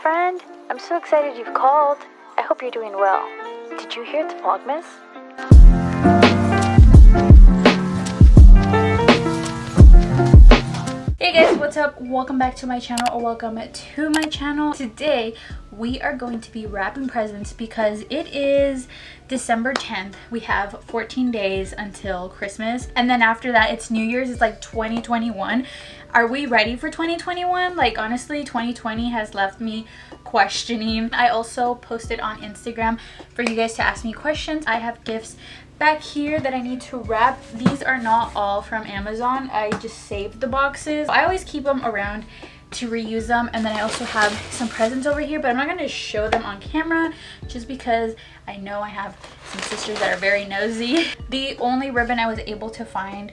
friend. I'm so excited you've called. I hope you're doing well. Did you hear it's Vlogmas? Hey guys, what's up? Welcome back to my channel, or welcome to my channel. Today we are going to be wrapping presents because it is December 10th. We have 14 days until Christmas, and then after that it's New Year's. It's like 2021. Are we ready for 2021? Like, honestly, 2020 has left me questioning. I also posted on Instagram for you guys to ask me questions. I have gifts back here that I need to wrap. These are not all from Amazon. I just saved the boxes. I always keep them around to reuse them. And then I also have some presents over here, but I'm not going to show them on camera just because I know I have some sisters that are very nosy. The only ribbon I was able to find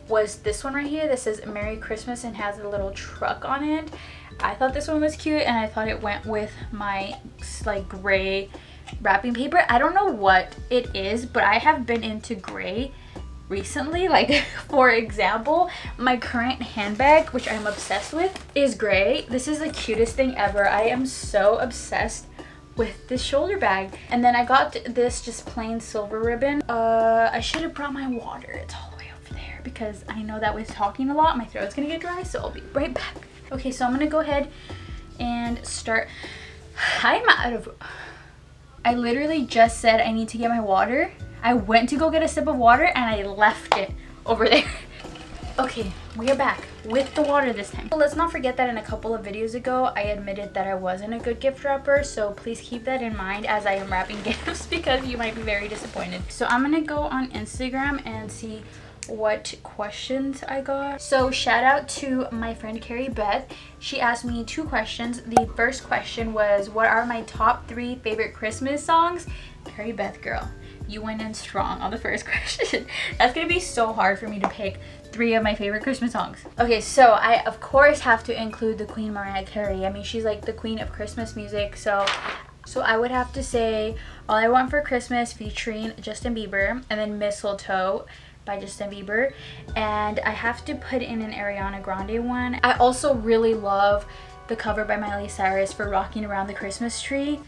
was this one right here. This says Merry Christmas and has a little truck on it. I thought this one was cute, and I thought it went with my like gray wrapping paper. I don't know what it is, but I have been into gray recently. Like, for example, my current handbag, which I'm obsessed with, is gray. This is the cutest thing ever. I am so obsessed with this shoulder bag. And then I got this just plain silver ribbon. I should have brought my water. It's all the way over there because I know that with talking a lot my throat's gonna get dry, so I'll be right back. Okay, so I'm gonna go ahead and start. I literally just said I need to get my water. I went to go get a sip of water and I left it over there. Okay, we are back with the water this time. Let's not forget that in a couple of videos ago, I admitted that I wasn't a good gift wrapper. So please keep that in mind as I am wrapping gifts because you might be very disappointed. So I'm gonna go on Instagram and see what questions I got. So shout out to my friend Carrie Beth. She asked me 2 questions. The first question was, what are my top 3 favorite Christmas songs? Carrie Beth, girl, you went in strong on the first question. That's gonna be so hard for me to pick 3 of my favorite Christmas songs. Okay, so I of course have to include the Queen Mariah Carey. I mean, she's like the queen of Christmas music. So I would have to say All I Want for Christmas featuring Justin Bieber, and then Mistletoe by Justin Bieber, and I have to put in an Ariana Grande one. I also really love the cover by Miley Cyrus for Rocking Around the Christmas Tree.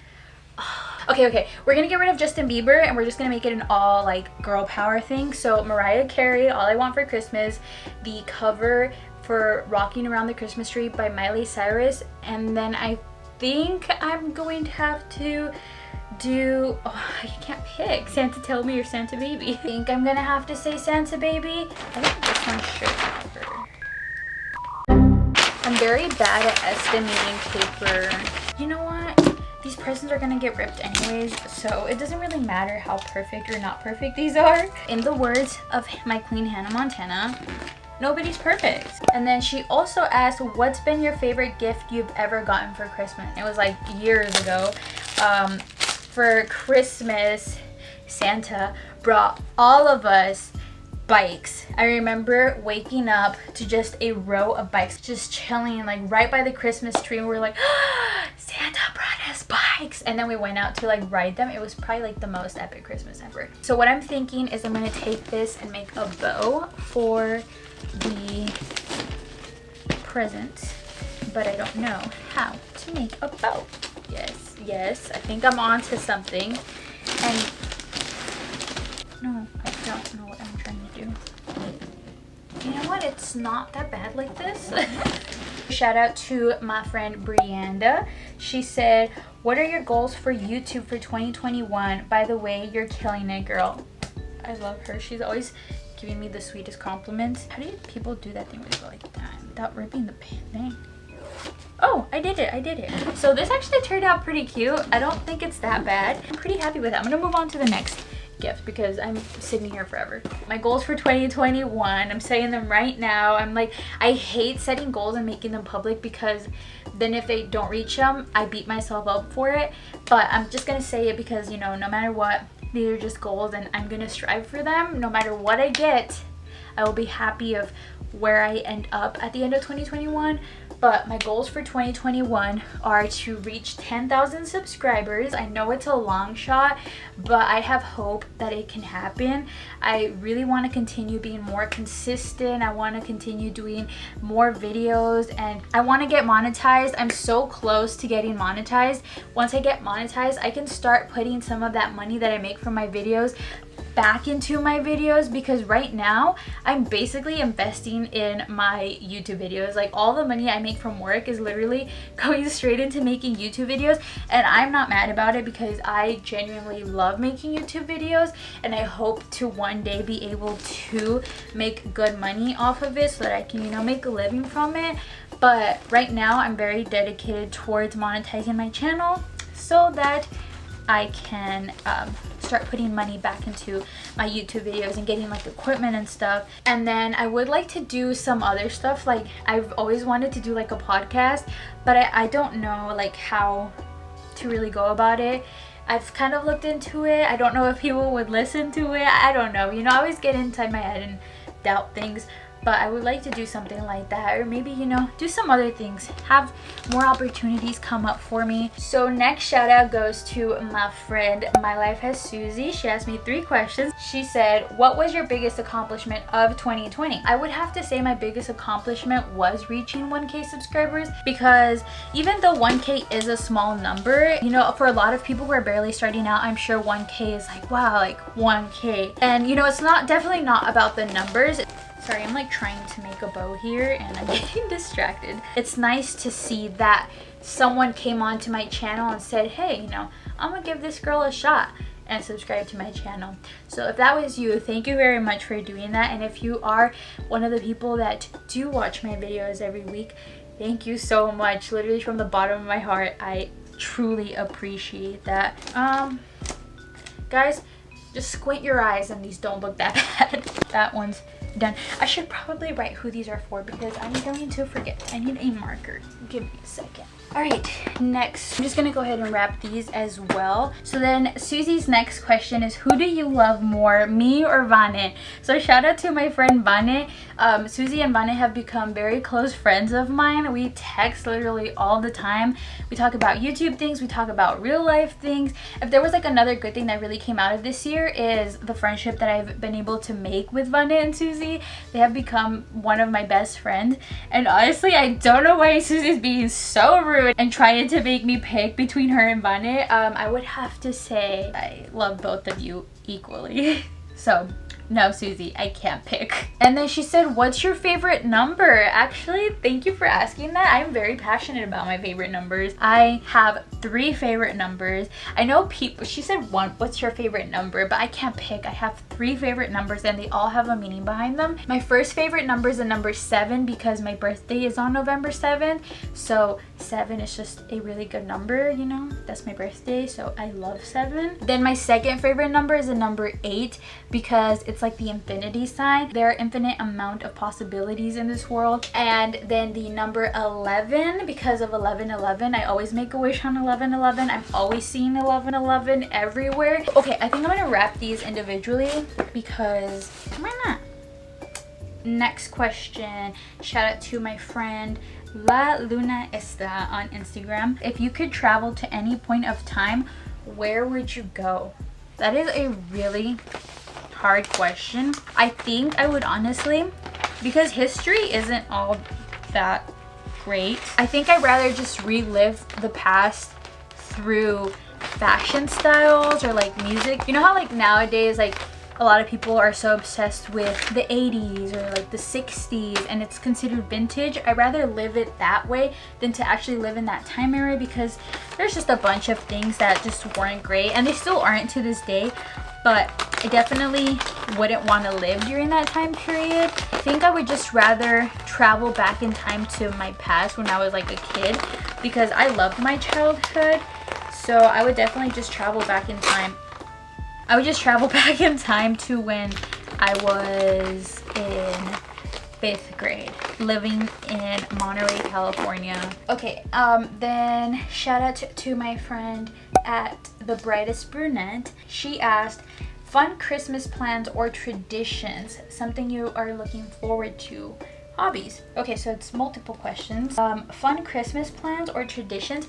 Okay, we're gonna get rid of Justin Bieber and we're just gonna make it an all like girl power thing. So Mariah Carey, All I Want for Christmas, the cover for Rocking Around the Christmas Tree by Miley Cyrus, and then I think I'm going to have to do, I can't pick, Santa Tell Me or Santa Baby. I think I'm gonna have to say Santa Baby. I think this one should cover. I'm very bad at estimating paper. You know what? These presents are gonna get ripped anyways, so it doesn't really matter how perfect or not perfect these are. In the words of my queen Hannah Montana, nobody's perfect. And then she also asked, what's been your favorite gift you've ever gotten for Christmas? It was like years ago. For Christmas, Santa brought all of us bikes. I remember waking up to just a row of bikes just chilling like right by the Christmas tree, and we were like, oh, Santa brought us bikes, and then we went out to like ride them. It was probably like the most epic Christmas ever. So what I'm thinking is I'm gonna take this and make a bow for the present, but I don't know how to make a bow. Yes, I think I'm on to something. And no, I don't know what I'm trying to do. You know what? It's not that bad like this. Shout out to my friend Brianda. She said, what are your goals for YouTube for 2021? By the way, you're killing it, girl. I love her. She's always giving me the sweetest compliments. How do people do that thing where they go like that without ripping the thing? Oh, I did it. So this actually turned out pretty cute. I don't think it's that bad. I'm pretty happy with it. I'm gonna move on to the next gift because I'm sitting here forever. My goals for 2021, I'm saying them right now. I'm like, I hate setting goals and making them public because then if they don't reach them, I beat myself up for it. But I'm just gonna say it because, you know, no matter what, these are just goals and I'm gonna strive for them. No matter what I get, I will be happy of where I end up at the end of 2021. But my goals for 2021 are to reach 10,000 subscribers. I know it's a long shot, but I have hope that it can happen. I really want to continue being more consistent. I want to continue doing more videos, and I want to get monetized. I'm so close to getting monetized. Once I get monetized, I can start putting some of that money that I make from my videos back into my videos, because right now I'm basically investing in my YouTube videos. Like, all the money I make from work is literally going straight into making YouTube videos, and I'm not mad about it because I genuinely love making YouTube videos, and I hope to one day be able to make good money off of it so that I can, you know, make a living from it. But right now I'm very dedicated towards monetizing my channel so that I can start putting money back into my YouTube videos and getting like equipment and stuff. And then I would like to do some other stuff. Like, I've always wanted to do like a podcast, but I don't know like how to really go about it. I've kind of looked into it. I don't know if people would listen to it. I don't know. You know, I always get inside my head and doubt things. But I would like to do something like that, or maybe, you know, do some other things, have more opportunities come up for me. So next shout out goes to my friend My Life as Susie. She asked me 3 questions. She said, what was your biggest accomplishment of 2020? I would have to say my biggest accomplishment was reaching 1K subscribers, because even though 1K is a small number, you know, for a lot of people who are barely starting out, I'm sure 1K is like, wow, like 1K. And you know, it's definitely not about the numbers. Sorry, I'm like trying to make a bow here and I'm getting distracted. It's nice to see that someone came onto my channel and said, hey, you know, I'm gonna give this girl a shot, and subscribe to my channel. So if that was you, thank you very much for doing that. And if you are one of the people that do watch my videos every week, thank you so much. Literally from the bottom of my heart, I truly appreciate that. Guys, just squint your eyes and these don't look that bad. That one's done. I should probably write who these are for because I'm going to forget. I need a marker. Give me a second. All right, next, I'm just gonna go ahead and wrap these as well. So then Susie's next question is, who do you love more, me or Vane? So shout out to my friend Vane. Susie and Vane have become very close friends of mine. We text literally all the time. We talk about YouTube things, we talk about real life things. If there was like another good thing that really came out of this year, is the friendship that I've been able to make with Vane and Susie. They have become one of my best friends, and honestly, I don't know why Susie's being so rude and trying to make me pick between her and Vane. I would have to say I love both of you equally. So no, Susie, I can't pick. And then she said, what's your favorite number? Actually, thank you for asking that. I'm very passionate about my favorite numbers. I have 3 favorite numbers. I know people, she said what's your favorite number, but I can't pick. I have 3 favorite numbers and they all have a meaning behind them. My first favorite number is the number 7 because my birthday is on November 7th. So 7 is just a really good number, you know, that's my birthday, so I love 7. Then my second favorite number is the number 8 because it's like the infinity sign. There are infinite amount of possibilities in this world. And then the number 11 because of 11:11. I always make a wish on 11:11. I'm always seeing 11:11 everywhere. Okay, I think I'm gonna wrap these individually because why not? Next question, shout out to my friend La Luna Esta on Instagram. If you could travel to any point of time, where would you go? That is a really hard question. I think I would honestly, because history isn't all that great, I think I'd rather just relive the past through fashion styles or like music. You know how like nowadays like a lot of people are so obsessed with the 80s or like the 60s and it's considered vintage. I'd rather live it that way than to actually live in that time era, because there's just a bunch of things that just weren't great and they still aren't to this day. But I definitely wouldn't want to live during that time period. I think I would just rather travel back in time to my past when I was like a kid, because I loved my childhood. So I would definitely just travel back in time. I would just travel back in time to when I was in 5th grade, living in Monterey, California. Okay, then shout out to my friend at The Brightest Brunette. She asked, fun Christmas plans or traditions, something you are looking forward to hobbies. Okay, so it's multiple questions. Fun Christmas plans or traditions.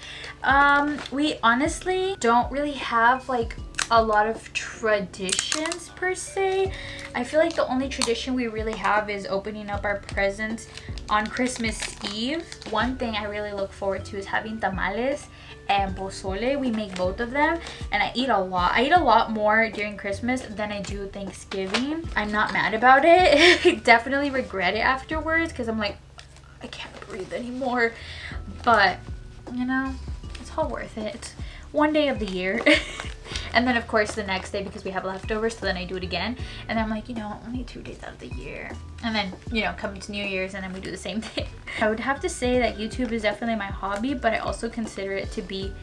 We honestly don't really have like a lot of traditions per se. I feel like the only tradition we really have is opening up our presents on Christmas Eve. One thing I really look forward to is having tamales and pozole. We make both of them and I eat a lot. I eat a lot more during Christmas than I do Thanksgiving. I'm not mad about it. I definitely regret it afterwards because I'm like, I can't breathe anymore. But, you know, it's all worth it. It's one day of the year. And then of course the next day, because we have leftovers, so then I do it again. And then I'm like, you know, only 2 days out of the year. And then, you know, coming to New Year's and then we do the same thing. I would have to say that YouTube is definitely my hobby, but I also consider it to be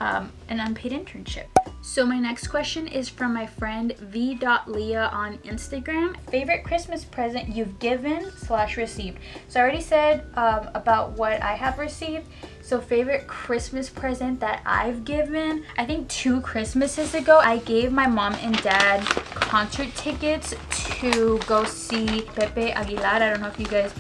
an unpaid internship. So my next question is from my friend v.leah on Instagram. Favorite Christmas present you've given / received. So I already said about what I have received. So favorite Christmas present that I've given, I think 2 Christmases ago, I gave my mom and dad concert tickets to go see Pepe Aguilar. I don't know if you guys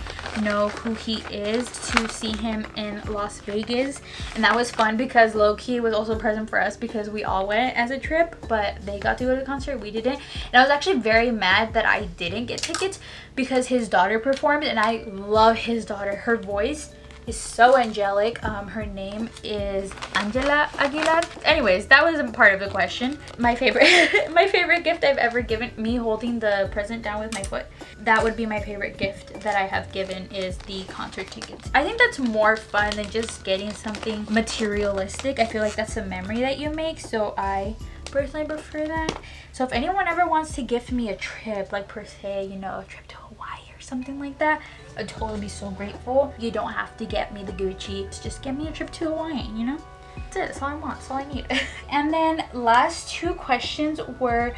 know who he is, to see him in Las Vegas. And that was fun because low-key was also a present for us because we all went as a trip, but they got to go to the concert, we didn't. And I was actually very mad that I didn't get tickets because his daughter performed and I love his daughter. Her voice is so angelic. Her name is Angela Aguilar. Anyways, that wasn't part of the question. My favorite my favorite gift I've ever given, me holding the present down with my foot, that would be my favorite gift that I have given, is the concert tickets. I think that's more fun than just getting something materialistic. I feel like that's a memory that you make, so I personally prefer that. So if anyone ever wants to gift me a trip, like per se, you know, a trip to Hawaii or something like that, I'd totally be so grateful. You don't have to get me the Gucci, just get me a trip to Hawaii, you know? That's it, that's all I want, that's all I need. And then last 2 questions were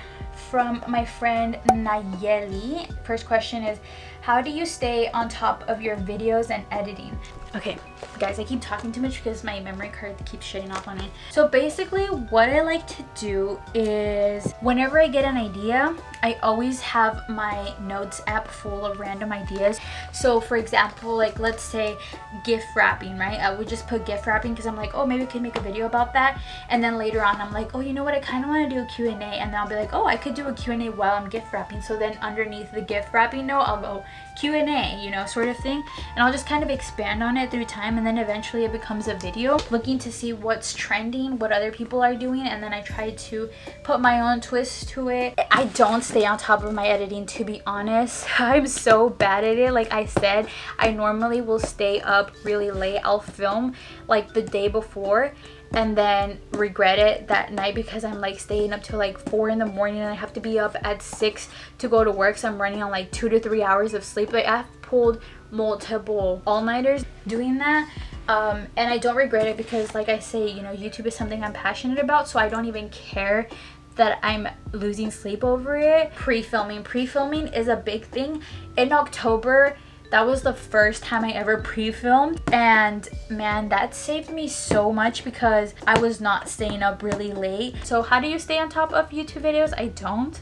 from my friend Nayeli. First question is, how do you stay on top of your videos and editing? Okay, guys, I keep talking too much because my memory card keeps shutting off on me. So basically what I like to do is whenever I get an idea, I always have my notes app full of random ideas. So for example, like let's say gift wrapping, right? I would just put gift wrapping because I'm like, oh, maybe we could make a video about that. And then later on I'm like, oh, you know what, I kind of want to do a Q&A. And then I'll be like, oh, I could do a Q&A while I'm gift wrapping. So then underneath the gift wrapping note, I'll go Q&A, you know, sort of thing. And I'll just kind of expand on it through time, and then eventually it becomes a video, looking to see what's trending, what other people are doing, and then I try to put my own twist to it. I don't stay on top of my editing, to be honest. I'm so bad at it. Like I said, I normally will stay up really late. I'll film like the day before and then regret it that night because I'm like staying up till like 4 in the morning and I have to be up at 6 to go to work, so I'm running on like 2 to 3 hours of sleep. Like I've pulled multiple all-nighters doing that, and I don't regret it because like I say, you know, YouTube is something I'm passionate about, so I don't even care that I'm losing sleep over it. Pre-filming is a big thing. In October, that was the first time I ever pre-filmed, and man, that saved me so much because I was not staying up really late. So how do you stay on top of YouTube videos?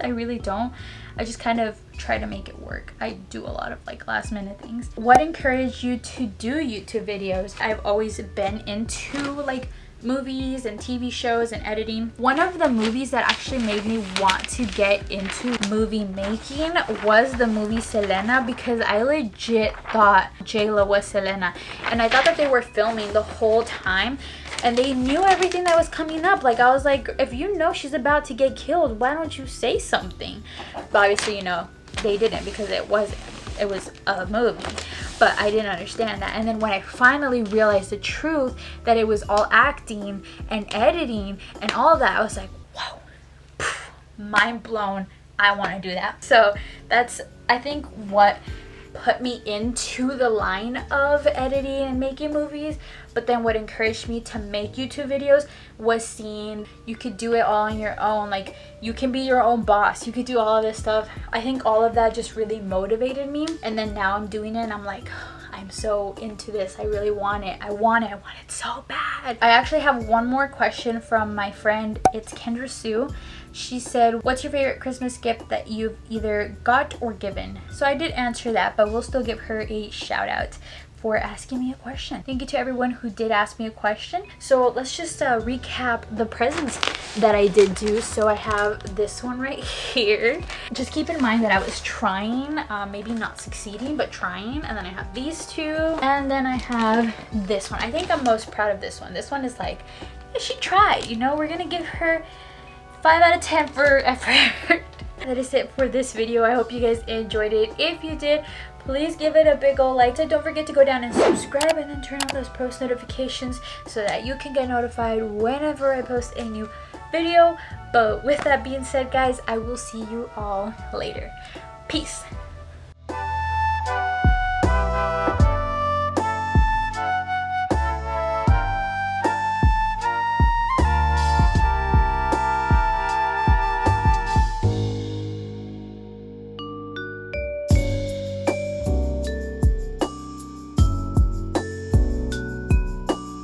I really don't. I just kind of try to make it work. I do a lot of like last minute things. What encouraged you to do YouTube videos? I've always been into like movies and TV shows and editing. One of the movies that actually made me want to get into movie making was the movie Selena, because I legit thought J-Lo was Selena, and I thought that they were filming the whole time and they knew everything that was coming up. Like I was like, if you know she's about to get killed, why don't you say something? But obviously, you know, they didn't because it was a movie. But I didn't understand that. And then when I finally realized the truth, that it was all acting and editing and all of that, I was like, whoa, mind blown. I want to do that. So that's, I think, what put me into the line of editing and making movies. But then what encouraged me to make YouTube videos was seeing you could do it all on your own. Like you can be your own boss, you could do all of this stuff. I think all of that just really motivated me, and then now I'm doing it and I'm like, I'm so into this. I really want it. I want it so bad. I actually have one more question from my friend, it's Kendra Sue. She said, what's your favorite Christmas gift that you've either got or given? So I did answer that, but we'll still give her a shout out for asking me a question. Thank you to everyone who did ask me a question. So let's just recap the presents that I did do. So I have this one right here. Just keep in mind that I was trying, maybe not succeeding, but trying. And then I have these two. And then I have this one. I think I'm most proud of this one. This one is like, she tried, you know, we're gonna give her 5 out of 10 for effort. That is it for this video. I hope you guys enjoyed it. If you did, please give it a big ol' like. So don't forget to go down and subscribe and then turn on those post notifications so that you can get notified whenever I post a new video. But with that being said, guys, I will see you all later. Peace.